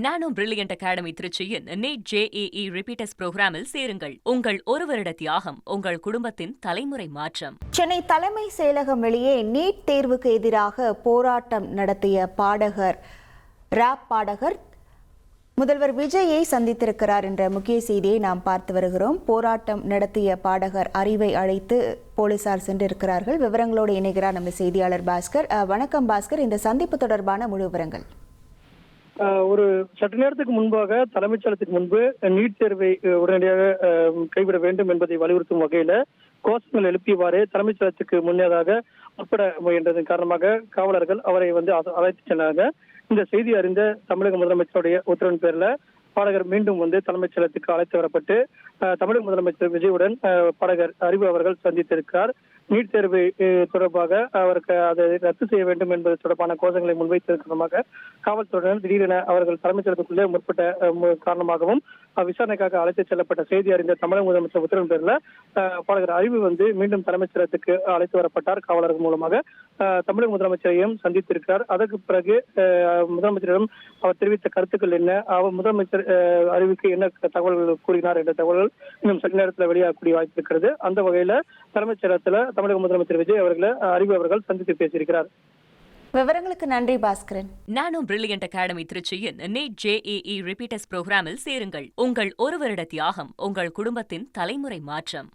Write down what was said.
நானோ Brilliant Academy திருச்சியின் NEET JEE repeaters புரோகிராமில் சேருங்கள். உங்கள் ஒரு வருட தியாகம் உங்கள் குடும்பத்தின் தலைமுறை மாற்றம். சென்னை தலைமை செயலகம் வெளியே நீட் தேர்வுக்கு எதிராக போராட்டம் நடத்திய ராப் பாடகர் முதல்வர் விஜயை சந்தித்திருக்கிறார் என்ற முக்கிய செய்தியை நாம் பார்த்து வருகிறோம். போராட்டம் நடத்திய பாடகர் அறிவை அழைத்து போலீசார் சென்றிருக்கிறார்கள். விவரங்களோடு இணைகிறார் நம்ம செய்தியாளர் பாஸ்கர். வணக்கம் பாஸ்கர், இந்த சந்திப்பு தொடர்பான முழு விவரங்கள். ஒரு சற்று நேரத்துக்கு முன்பாக தலைமைச் செயலகத்துக்கு முன்பு நீட் தேர்வை உடனடியாக கைவிட வேண்டும் என்பதை வலியுறுத்தும் வகையில கோஷங்கள் எழுப்பியவாறு தலைமைச் செயலகத்துக்கு முன்னதாக முற்பட முயன்றதன் காரணமாக காவலர்கள் அவரை அழைத்து சென்றாங்க. இந்த செய்தி அறிந்த தமிழக முதலமைச்சருடைய உத்தரவின் பேர்ல பாடகர் மீண்டும் தலைமைச் செயலகத்துக்கு அழைத்து வரப்பட்டு தமிழக முதலமைச்சர் விஜயுடன் பாடகர் அறிவு அவர்கள் சந்தித்திருக்கிறார். நீட் தேர்வு தொடர்பாக அவருக்கு அதை ரத்து செய்ய வேண்டும் என்பது தொடர்பான கோஷங்களை முன்வைத்திருக்கிறதாக காவல்துறையினர் திடீரென அவர்கள் தலைமைச் செயலகத்துக்குள்ளே முற்பட்ட காரணமாகவும் விசாரணைக்காக அழைத்துச் செல்லப்பட்ட செய்தி அறிந்த தமிழக முதலமைச்சர் உத்தரவின் பேரில் பாடகர் அறிவு மீண்டும் தலைமைச் செயலகத்துக்கு அழைத்து வரப்பட்டார். காவலர்கள் மூலமாக தமிழக முதலமைச்சரையும் சந்தித்திருக்கிறார். அதற்கு பிறகு முதலமைச்சரிடம் அவர் தெரிவித்த கருத்துக்கள் என்ன, அவர் முதலமைச்சர் அறிவுக்கு என்ன தகவல்கள் கூறினார் என்ற தகவல்கள் இன்னும் சற்று நேரத்தில் வெளியாகக்கூடிய வாய்ப்பு இருக்கிறது. அந்த வகையில தலைமைச் செயலகத்தில் தமிழக முதலமைச்சர் விஜய் அவர்களை அறிவு அவர்கள் சந்தித்து பேசியிருக்கிறார். விவரங்களுக்கு நன்றி பாஸ்கரன். நானோ பிரில்லியன்ட் அகாடமி திருச்சியின் நீட் JEE ரிப்பீட்டர்ஸ் புரோகிராமில் சேருங்கள். உங்கள் ஒரு வருட தியாகம் உங்கள் குடும்பத்தின் தலைமுறை மாற்றம்.